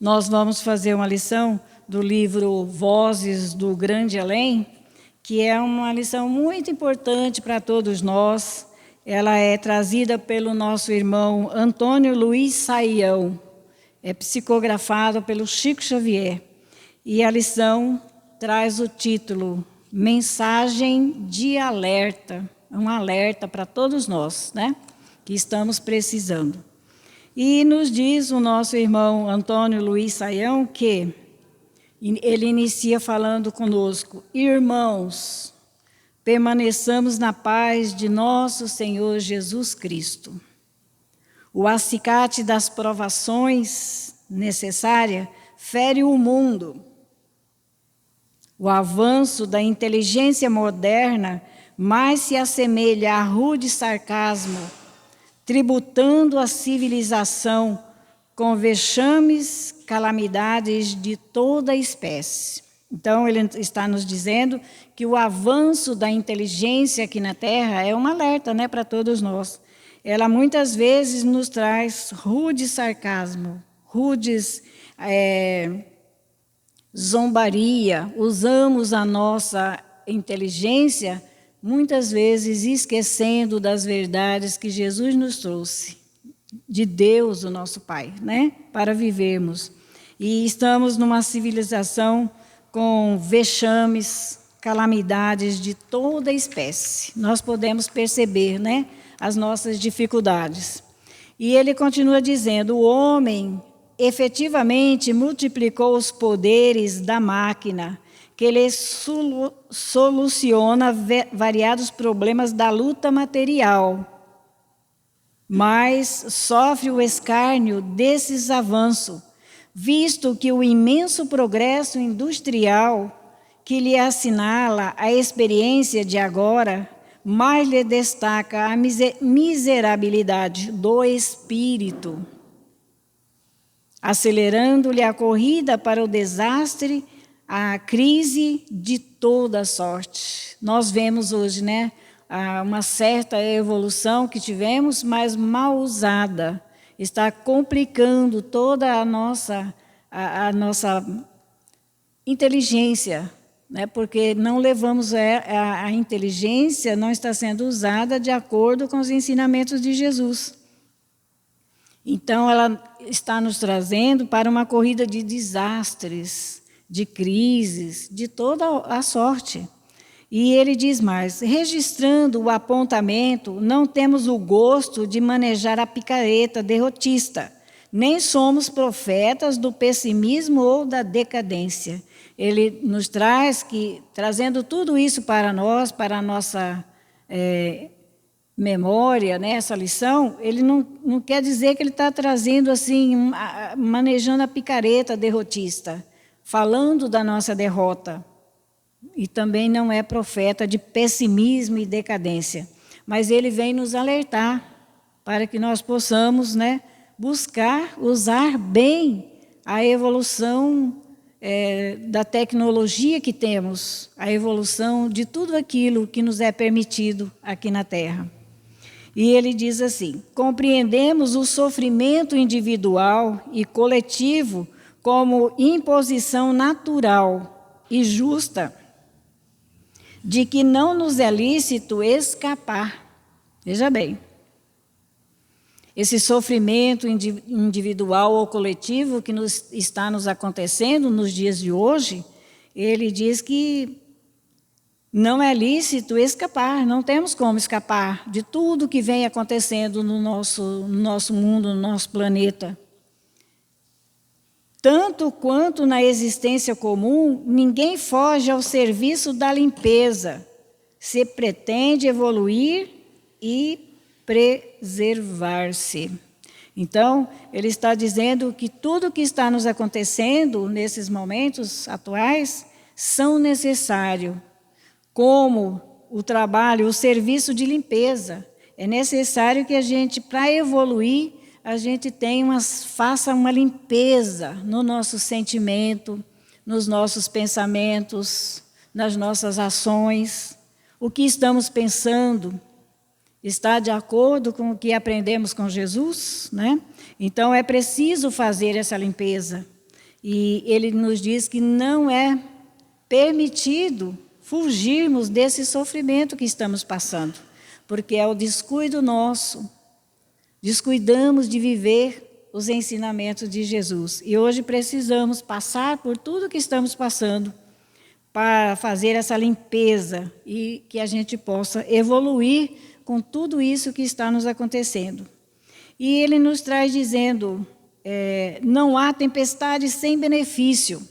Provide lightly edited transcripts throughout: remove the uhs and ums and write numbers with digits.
nós vamos fazer uma lição do livro Vozes do Grande Além, que é uma lição muito importante para todos nós. Ela é trazida pelo nosso irmão Antônio Luiz Saião, é psicografada pelo Chico Xavier. E a lição traz o título Mensagem de Alerta, um alerta para todos nós, né, que estamos precisando. E nos diz o nosso irmão Antônio Luiz Saião que ele inicia falando conosco: irmãos, permaneçamos na paz de nosso Senhor Jesus Cristo. O acicate das provações necessárias fere o mundo. O avanço da inteligência moderna mais se assemelha a rude sarcasmo, tributando a civilização com vexames, calamidades de toda espécie. Então, ele está nos dizendo que o avanço da inteligência aqui na Terra é um alerta, né, para todos nós. Ela muitas vezes nos traz rude sarcasmo, rudes zombaria. Usamos a nossa inteligência muitas vezes esquecendo das verdades que Jesus nos trouxe, de Deus, o nosso Pai, né? Para vivermos. E estamos numa civilização com vexames, calamidades de toda espécie. Nós podemos perceber, né, as nossas dificuldades. E ele continua dizendo: o homem efetivamente multiplicou os poderes da máquina, que ele soluciona variados problemas da luta material, mas sofre o escárnio desses avanços, visto que o imenso progresso industrial que lhe assinala a experiência de agora, mais lhe destaca a miserabilidade do espírito, acelerando-lhe a corrida para o desastre, a crise de toda sorte. Nós vemos hoje, né, uma certa evolução que tivemos, mas mal usada. Está complicando toda a nossa inteligência, né, porque não levamos a inteligência, não está sendo usada de acordo com os ensinamentos de Jesus. Então, ela está nos trazendo para uma corrida de desastres, de crises, de toda a sorte. E ele diz mais: registrando o apontamento, não temos o gosto de manejar a picareta derrotista, nem somos profetas do pessimismo ou da decadência. Ele nos traz que, trazendo tudo isso para nós, para a nossa memória, né, essa lição, ele não quer dizer que ele está trazendo assim, manejando a picareta derrotista, falando da nossa derrota. E também não é profeta de pessimismo e decadência, mas ele vem nos alertar para que nós possamos, né, buscar usar bem a evolução da tecnologia que temos, a evolução de tudo aquilo que nos é permitido aqui na Terra. E ele diz assim: compreendemos o sofrimento individual e coletivo como imposição natural e justa, de que não nos é lícito escapar. Veja bem, esse sofrimento individual ou coletivo que está nos acontecendo nos dias de hoje, ele diz que não é lícito escapar, não temos como escapar de tudo que vem acontecendo no nosso mundo, no nosso planeta. Tanto quanto na existência comum, ninguém foge ao serviço da limpeza, se pretende evoluir e preservar-se. Então, ele está dizendo que tudo que está nos acontecendo nesses momentos atuais são necessários, como o trabalho, o serviço de limpeza. É necessário que a gente, para evoluir, a gente faça uma limpeza no nosso sentimento, nos nossos pensamentos, nas nossas ações. O que estamos pensando está de acordo com o que aprendemos com Jesus, né? Então, é preciso fazer essa limpeza. E ele nos diz que não é permitido fugirmos desse sofrimento que estamos passando, porque é o descuido nosso. Descuidamos de viver os ensinamentos de Jesus. E hoje precisamos passar por tudo que estamos passando para fazer essa limpeza e que a gente possa evoluir com tudo isso que está nos acontecendo. E ele nos traz dizendo, não há tempestade sem benefício,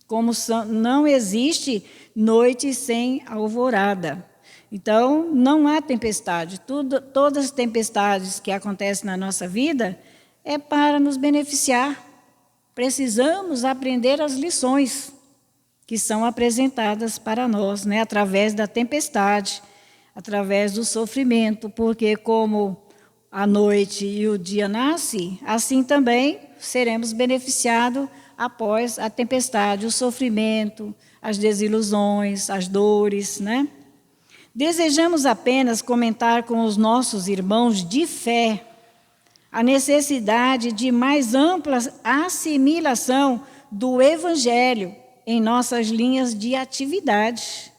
como não existe noite sem alvorada. Então, não há tempestade. Todas as tempestades que acontecem na nossa vida é para nos beneficiar. Precisamos aprender as lições que são apresentadas para nós, né, através da tempestade, através do sofrimento, porque como a noite e o dia nascem, assim também seremos beneficiados após a tempestade, o sofrimento, as desilusões, as dores, né? Desejamos apenas comentar com os nossos irmãos de fé a necessidade de mais ampla assimilação do Evangelho em nossas linhas de atividade,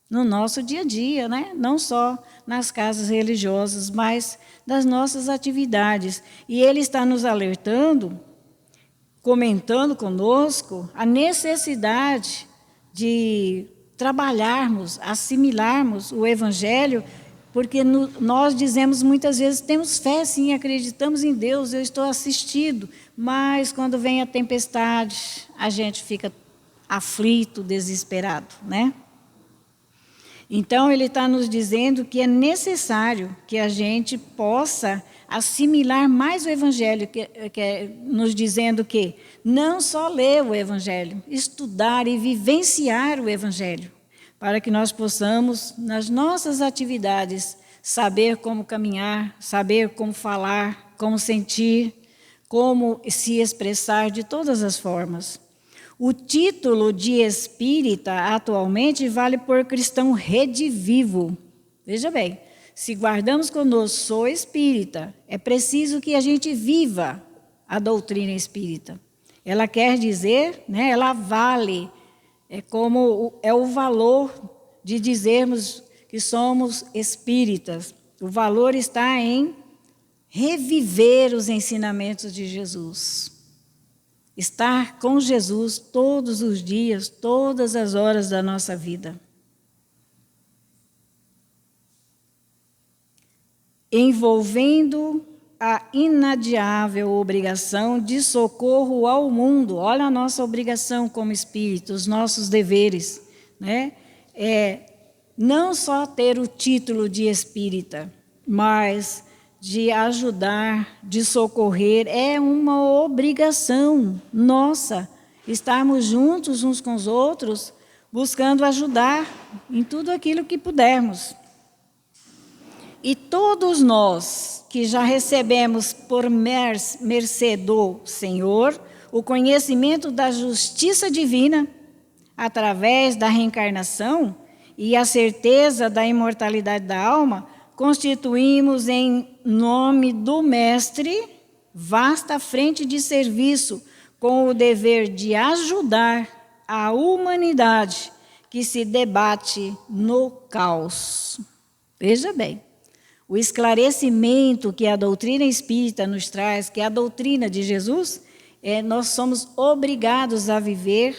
no nosso dia a dia, né? Não só nas casas religiosas, mas das nossas atividades. E ele está nos alertando, comentando conosco, a necessidade de trabalharmos, assimilarmos o Evangelho, porque nós dizemos muitas vezes, temos fé sim, acreditamos em Deus, eu estou assistido, mas quando vem a tempestade, a gente fica aflito, desesperado, né? Então, ele está nos dizendo que é necessário que a gente possa assimilar mais o Evangelho, nos dizendo que não só ler o Evangelho, estudar e vivenciar o Evangelho, para que nós possamos, nas nossas atividades, saber como caminhar, saber como falar, como sentir, como se expressar de todas as formas. O título de espírita atualmente vale por cristão redivivo. Veja bem, se guardamos conosco, sou espírita, é preciso que a gente viva a doutrina espírita. Ela quer dizer, né, ela vale, é o valor de dizermos que somos espíritas. O valor está em reviver os ensinamentos de Jesus. Estar com Jesus todos os dias, todas as horas da nossa vida. Envolvendo a inadiável obrigação de socorro ao mundo. Olha a nossa obrigação como espírito, os nossos deveres, né? Não só ter o título de espírita, mas de ajudar, de socorrer, é uma obrigação nossa, estarmos juntos uns com os outros, buscando ajudar em tudo aquilo que pudermos. E todos nós que já recebemos por mercê do Senhor o conhecimento da justiça divina, através da reencarnação e a certeza da imortalidade da alma, constituímos em nome do Mestre vasta frente de serviço com o dever de ajudar a humanidade que se debate no caos. Veja bem, o esclarecimento que a doutrina espírita nos traz, que é a doutrina de Jesus, nós somos obrigados a viver,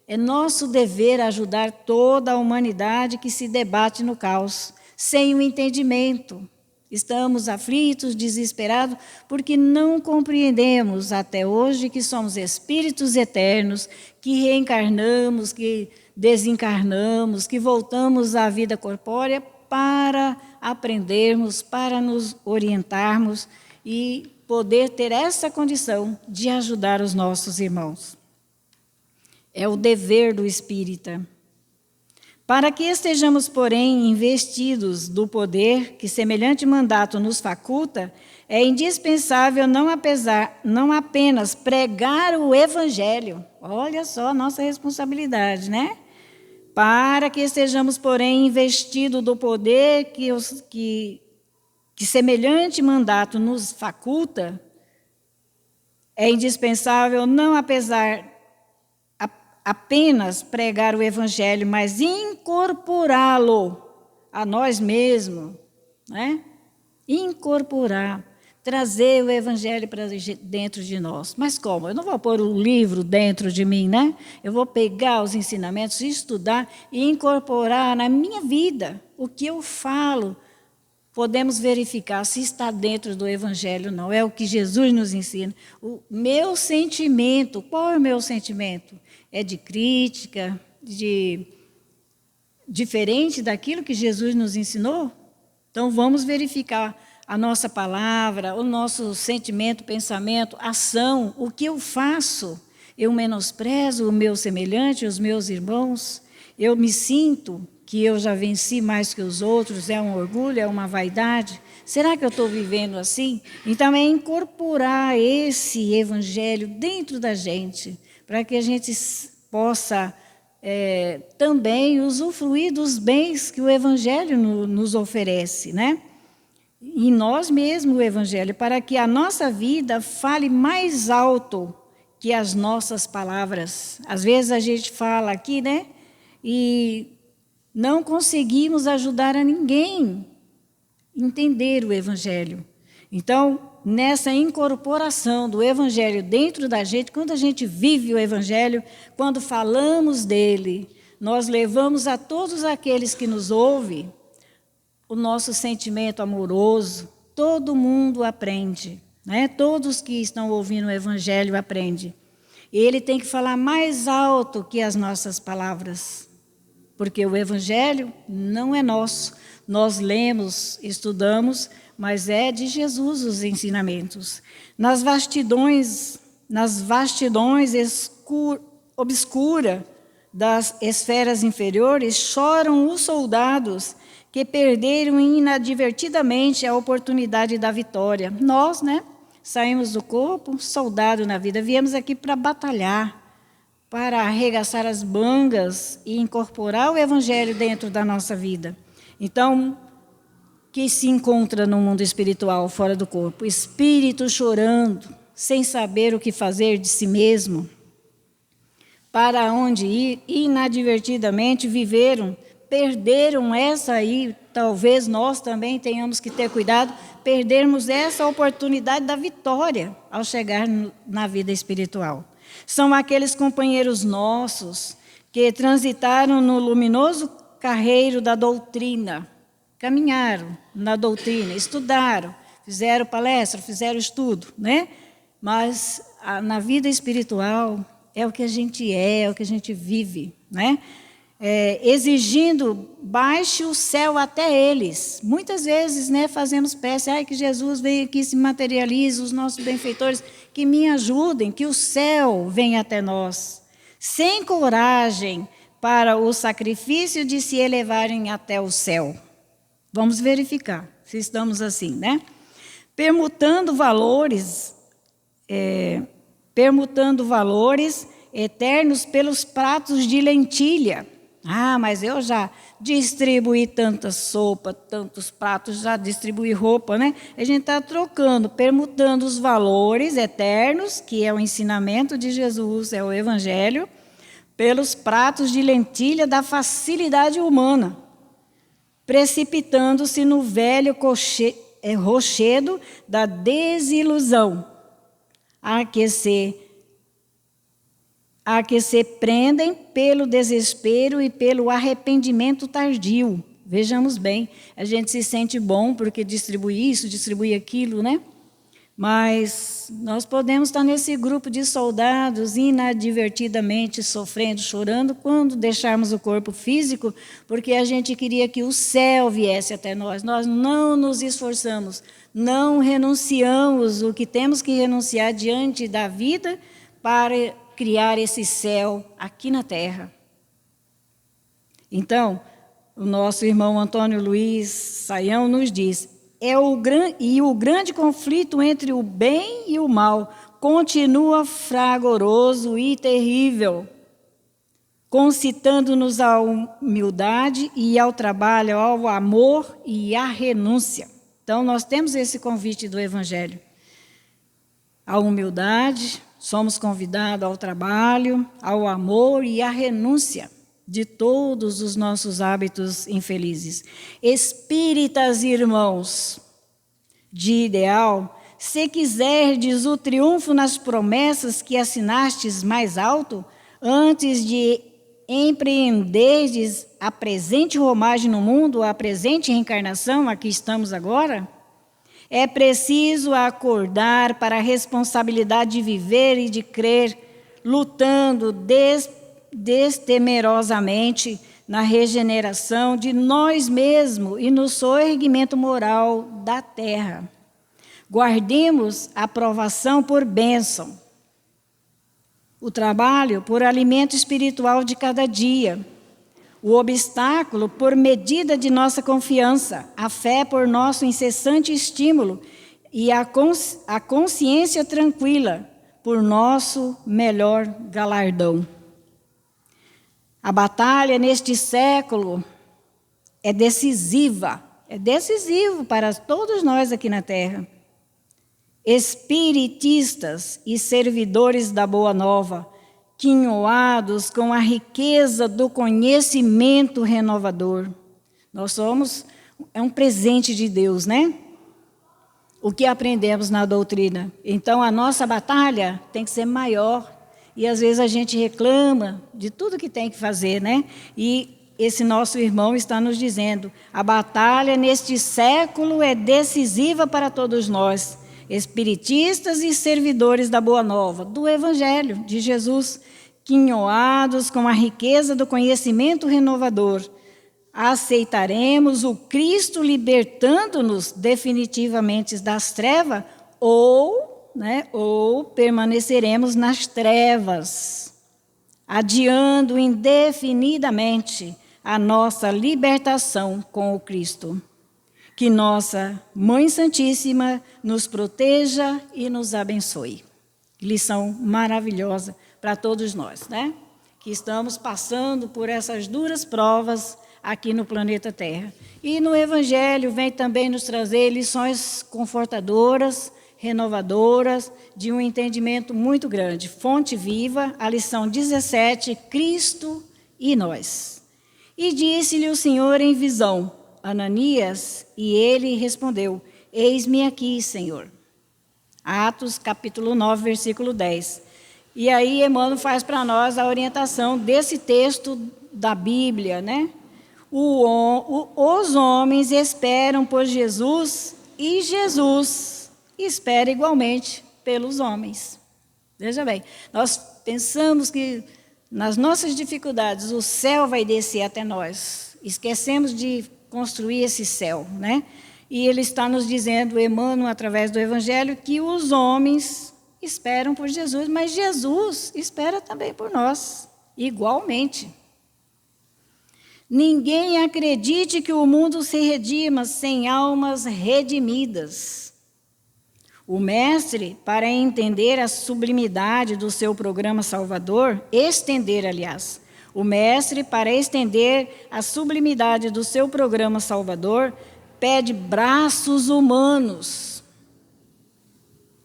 é nosso dever ajudar toda a humanidade que se debate no caos, sem o entendimento. Estamos aflitos, desesperados, porque não compreendemos até hoje que somos espíritos eternos, que reencarnamos, que desencarnamos, que voltamos à vida corpórea para aprendermos, para nos orientarmos e poder ter essa condição de ajudar os nossos irmãos. É o dever do espírita. Para que estejamos, porém, investidos do poder que semelhante mandato nos faculta, é indispensável não apenas pregar o Evangelho. Olha só a nossa responsabilidade, né? Para que estejamos, porém, investidos do poder que semelhante mandato nos faculta, é indispensável apenas pregar o Evangelho, mas incorporá-lo a nós mesmos, né? Incorporar, trazer o Evangelho para dentro de nós. Mas como? Eu não vou pôr o livro dentro de mim, né? Eu vou pegar os ensinamentos, estudar e incorporar na minha vida o que eu falo. Podemos verificar se está dentro do Evangelho ou não. É o que Jesus nos ensina. O meu sentimento, qual é o meu sentimento? É de crítica, diferente daquilo que Jesus nos ensinou? Então, vamos verificar a nossa palavra, o nosso sentimento, pensamento, ação, o que eu faço. Eu menosprezo o meu semelhante, os meus irmãos. Eu me sinto que eu já venci mais que os outros, é um orgulho, é uma vaidade. Será que eu estou vivendo assim? Então, é incorporar esse Evangelho dentro da gente, para que a gente possa também usufruir dos bens que o Evangelho nos oferece, né? E nós mesmos o Evangelho, para que a nossa vida fale mais alto que as nossas palavras. Às vezes a gente fala aqui, né? E não conseguimos ajudar a ninguém a entender o Evangelho. Então, nessa incorporação do Evangelho dentro da gente, quando a gente vive o Evangelho, quando falamos dele, nós levamos a todos aqueles que nos ouvem o nosso sentimento amoroso. Todo mundo aprende, né? Todos que estão ouvindo o Evangelho aprendem. E ele tem que falar mais alto que as nossas palavras, porque o Evangelho não é nosso. Nós lemos, estudamos, mas é de Jesus os ensinamentos. Nas vastidões obscuras das esferas inferiores, choram os soldados que perderam inadvertidamente a oportunidade da vitória. Nós, né, saímos do corpo, soldado na vida, viemos aqui para batalhar, para arregaçar as mangas e incorporar o Evangelho dentro da nossa vida. Então, que se encontra no mundo espiritual, fora do corpo? Espírito chorando, sem saber o que fazer de si mesmo, para onde ir, inadvertidamente viveram, perderam essa aí, talvez nós também tenhamos que ter cuidado, perdermos essa oportunidade da vitória ao chegar na vida espiritual. São aqueles companheiros nossos que transitaram no luminoso carreiro da doutrina, caminharam na doutrina, estudaram, fizeram palestra, fizeram estudo, né? Mas na vida espiritual é o que a gente é o que a gente vive, né? Exigindo, baixe o céu até eles. Muitas vezes, né, fazemos prece, que Jesus venha aqui, se materialize, os nossos benfeitores, que me ajudem, que o céu venha até nós. Sem coragem para o sacrifício de se elevarem até o céu. Vamos verificar se estamos assim, né? Permutando valores eternos pelos pratos de lentilha. Mas eu já distribuí tanta sopa, tantos pratos, já distribuí roupa, né? A gente está trocando, permutando os valores eternos, que é o ensinamento de Jesus, é o Evangelho, pelos pratos de lentilha da facilidade humana, precipitando-se no velho rochedo da desilusão, a que se prendem pelo desespero e pelo arrependimento tardio. Vejamos bem, a gente se sente bom porque distribui isso, distribui aquilo, né? Mas nós podemos estar nesse grupo de soldados inadvertidamente sofrendo, chorando, quando deixarmos o corpo físico, porque a gente queria que o céu viesse até nós. Nós não nos esforçamos, não renunciamos o que temos que renunciar diante da vida para criar esse céu aqui na terra. Então, o nosso irmão Antônio Luiz Saião nos diz: o grande conflito entre o bem e o mal continua fragoroso e terrível, concitando-nos à humildade e ao trabalho, ao amor e à renúncia. Então, nós temos esse convite do Evangelho. A humildade, somos convidados ao trabalho, ao amor e à renúncia de todos os nossos hábitos infelizes. Espíritas irmãos de ideal, se quiserdes o triunfo nas promessas que assinastes mais alto, antes de empreenderdes a presente romagem no mundo, a presente reencarnação, aqui estamos agora, é preciso acordar para a responsabilidade de viver e de crer, lutando destemerosamente na regeneração de nós mesmos e no soerguimento moral da terra. Guardemos a provação por bênção, o trabalho por alimento espiritual de cada dia, o obstáculo por medida de nossa confiança, a fé por nosso incessante estímulo e a consciência tranquila por nosso melhor galardão. A batalha neste século é decisivo para todos nós aqui na Terra. Espiritistas e servidores da Boa Nova, quinhoados com a riqueza do conhecimento renovador. Nós somos, é um presente de Deus, né? O que aprendemos na doutrina. Então, a nossa batalha tem que ser maior. E, às vezes, a gente reclama de tudo que tem que fazer, né? E esse nosso irmão está nos dizendo, a batalha neste século é decisiva para todos nós, espiritistas e servidores da Boa Nova, do Evangelho de Jesus, quinhoados com a riqueza do conhecimento renovador. Aceitaremos o Cristo libertando-nos definitivamente das trevas ou permaneceremos nas trevas, adiando indefinidamente a nossa libertação com o Cristo. Que nossa Mãe Santíssima nos proteja e nos abençoe. Lição maravilhosa para todos nós, né? Que estamos passando por essas duras provas aqui no planeta Terra. E no Evangelho vem também nos trazer lições confortadoras, renovadoras, de um entendimento muito grande. Fonte Viva, a lição 17, Cristo e nós. E disse-lhe o Senhor em visão, Ananias, e ele respondeu, eis-me aqui, Senhor. Atos, capítulo 9, versículo 10. E aí Emmanuel faz para nós a orientação desse texto da Bíblia, né? Os homens esperam por Jesus e Jesus espera igualmente pelos homens. Veja bem, nós pensamos que nas nossas dificuldades o céu vai descer até nós. Esquecemos de construir esse céu, né? E ele está nos dizendo, Emmanuel, através do Evangelho, que os homens esperam por Jesus, mas Jesus espera também por nós, igualmente. Ninguém acredite que o mundo se redima sem almas redimidas. O mestre, para entender a sublimidade do seu programa salvador, o mestre, para estender a sublimidade do seu programa salvador, pede braços humanos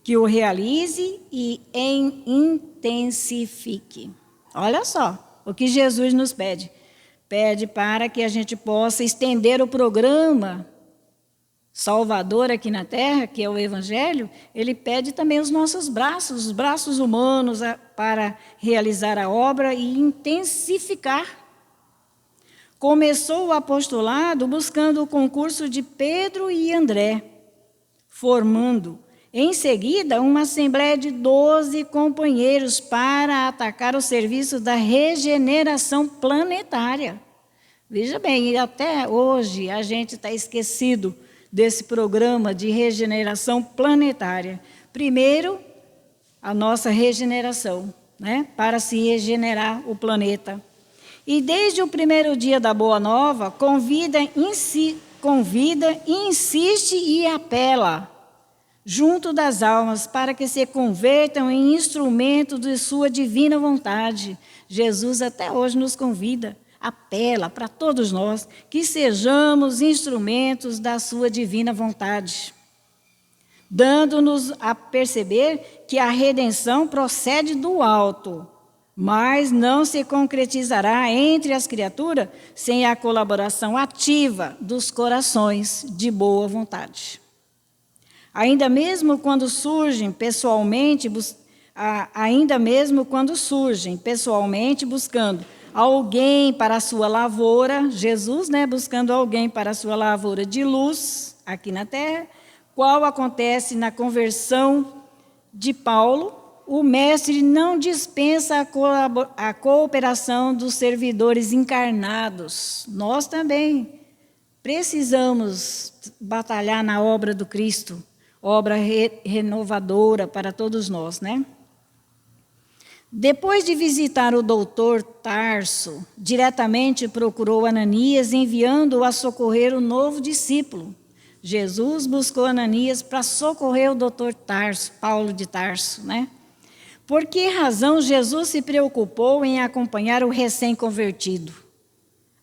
que o realize e intensifique. Olha só o que Jesus nos pede. Pede para que a gente possa estender o programa salvador aqui na Terra, que é o Evangelho. Ele pede também os nossos braços, os braços humanos para realizar a obra e intensificar. Começou o apostolado buscando o concurso de Pedro e André, formando, em seguida, uma assembleia de 12 companheiros para atacar o serviço da regeneração planetária. Veja bem, até hoje a gente está esquecido desse programa de regeneração planetária. Primeiro, a nossa regeneração, né, para se regenerar o planeta. E desde o primeiro dia da Boa Nova, convida, insiste e apela junto das almas para que se convertam em instrumento de sua divina vontade. Jesus até hoje nos convida, apela para todos nós que sejamos instrumentos da sua divina vontade. dando-nos a perceber que a redenção procede do alto, mas não se concretizará entre as criaturas sem a colaboração ativa dos corações de boa vontade. Ainda mesmo quando surgem pessoalmente buscando alguém para a sua lavoura, Jesus, buscando alguém para a sua lavoura de luz aqui na terra, qual acontece na conversão de Paulo, o mestre não dispensa a cooperação dos servidores encarnados. Nós também precisamos batalhar na obra do Cristo, obra renovadora para todos nós, Depois de visitar o doutor Tarso, diretamente procurou Ananias, enviando-o a socorrer o novo discípulo. Jesus buscou Ananias para socorrer o doutor Tarso, Paulo de Tarso, Por que razão Jesus se preocupou em acompanhar o recém-convertido?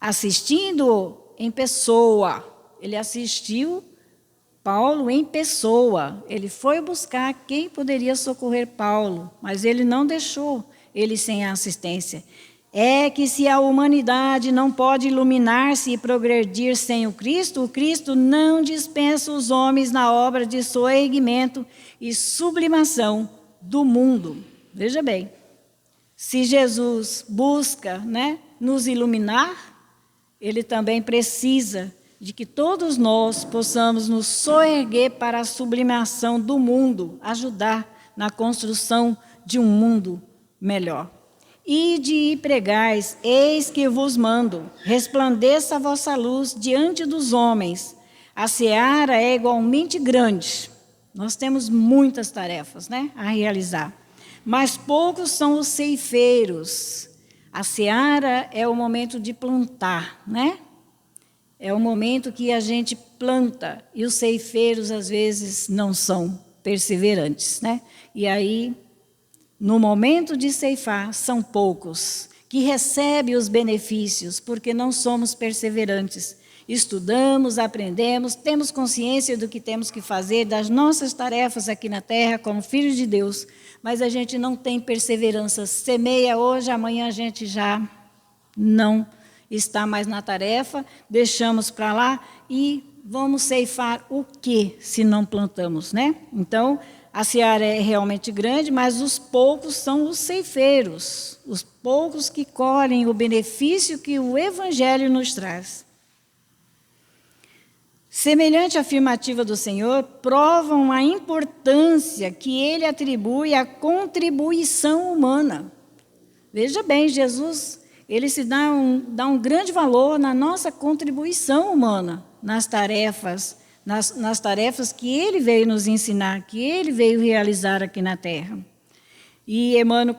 Assistindo-o em pessoa. Ele assistiu Paulo em pessoa. Ele foi buscar quem poderia socorrer Paulo, mas ele não deixou ele sem a assistência. É que se a humanidade não pode iluminar-se e progredir sem o Cristo não dispensa os homens na obra de soerguimento e sublimação do mundo. Veja bem, se Jesus busca, nos iluminar, ele também precisa de que todos nós possamos nos soerguer para a sublimação do mundo, ajudar na construção de um mundo melhor. Ide e pregais, eis que vos mando, resplandeça a vossa luz diante dos homens. A seara é igualmente grande. Nós temos muitas tarefas, a realizar. Mas poucos são os ceifeiros. A seara é o momento de plantar, É o momento que a gente planta e os ceifeiros, às vezes, não são perseverantes, E aí, no momento de ceifar, são poucos que recebem os benefícios, porque não somos perseverantes. Estudamos, aprendemos, temos consciência do que temos que fazer, das nossas tarefas aqui na terra, como filhos de Deus, mas a gente não tem perseverança. Semeia hoje, amanhã a gente já não está mais na tarefa, deixamos para lá e vamos ceifar o que se não plantamos, Então, a seara é realmente grande, mas os poucos são os ceifeiros, os poucos que colhem o benefício que o Evangelho nos traz. Semelhante afirmativa do Senhor provam a importância que ele atribui à contribuição humana. Veja bem, Jesus, ele se dá um grande valor na nossa contribuição humana, nas tarefas que ele veio nos ensinar, que ele veio realizar aqui na terra. E Emmanuel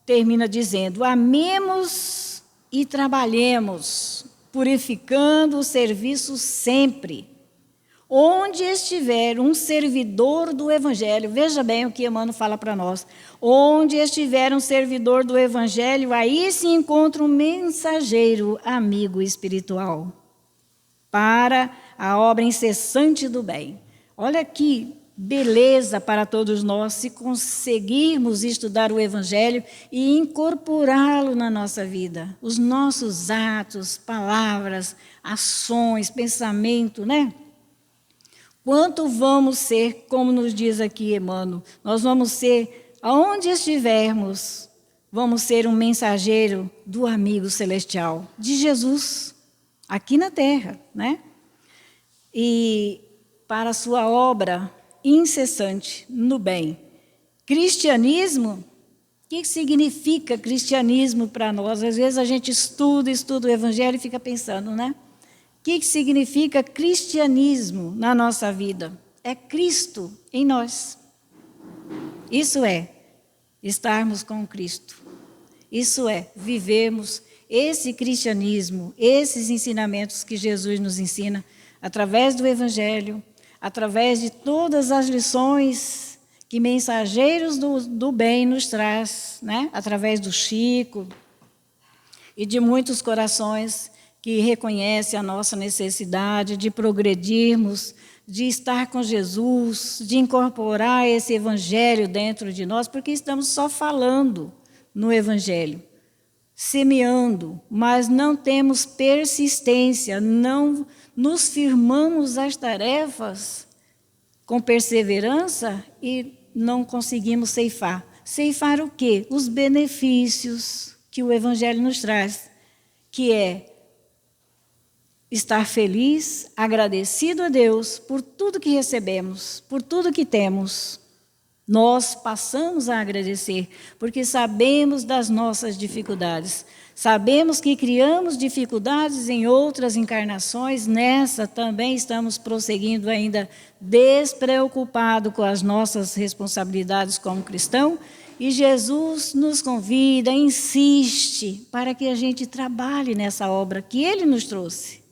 termina dizendo: amemos e trabalhemos, purificando o serviço sempre. Onde estiver um servidor do Evangelho, veja bem o que Emmanuel fala para nós, onde estiver um servidor do Evangelho, aí se encontra um mensageiro amigo espiritual para a obra incessante do bem. Olha que beleza para todos nós se conseguirmos estudar o Evangelho e incorporá-lo na nossa vida. Os nossos atos, palavras, ações, pensamento, Quanto vamos ser, como nos diz aqui Emmanuel, nós vamos ser, aonde estivermos, vamos ser um mensageiro do amigo celestial, de Jesus, aqui na terra, E para a sua obra incessante no bem. Cristianismo, o que significa cristianismo para nós? Às vezes a gente estuda o Evangelho e fica pensando, O que significa cristianismo na nossa vida? É Cristo em nós. Isso é estarmos com Cristo. Isso é vivermos esse cristianismo, esses ensinamentos que Jesus nos ensina, através do Evangelho, através de todas as lições que mensageiros do bem nos traz, Através do Chico e de muitos corações que reconhecem a nossa necessidade de progredirmos de estar com Jesus, de incorporar esse evangelho dentro de nós, porque estamos só falando no evangelho, semeando, mas não temos persistência, não nos firmamos às tarefas com perseverança e não conseguimos ceifar. Ceifar o quê? Os benefícios que o evangelho nos traz, que é estar feliz, agradecido a Deus por tudo que recebemos, por tudo que temos. Nós passamos a agradecer, porque sabemos das nossas dificuldades. Sabemos que criamos dificuldades em outras encarnações, nessa também estamos prosseguindo ainda despreocupado com as nossas responsabilidades como cristão, e Jesus nos convida, insiste, para que a gente trabalhe nessa obra que Ele nos trouxe.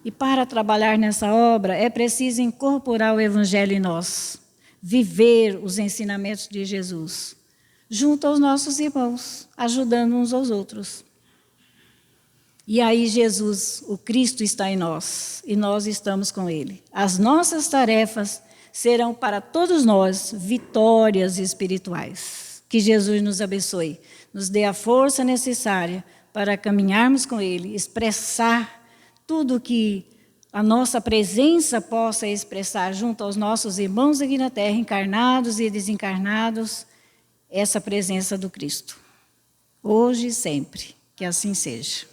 E para trabalhar nessa obra é preciso incorporar o Evangelho em nós, viver os ensinamentos de Jesus, junto aos nossos irmãos, ajudando uns aos outros. E aí Jesus, o Cristo, está em nós, e nós estamos com Ele. As nossas tarefas serão para todos nós vitórias espirituais. Que Jesus nos abençoe, nos dê a força necessária para caminharmos com Ele, expressar tudo que a nossa presença possa expressar junto aos nossos irmãos aqui na terra, encarnados e desencarnados, essa presença do Cristo. Hoje e sempre, que assim seja.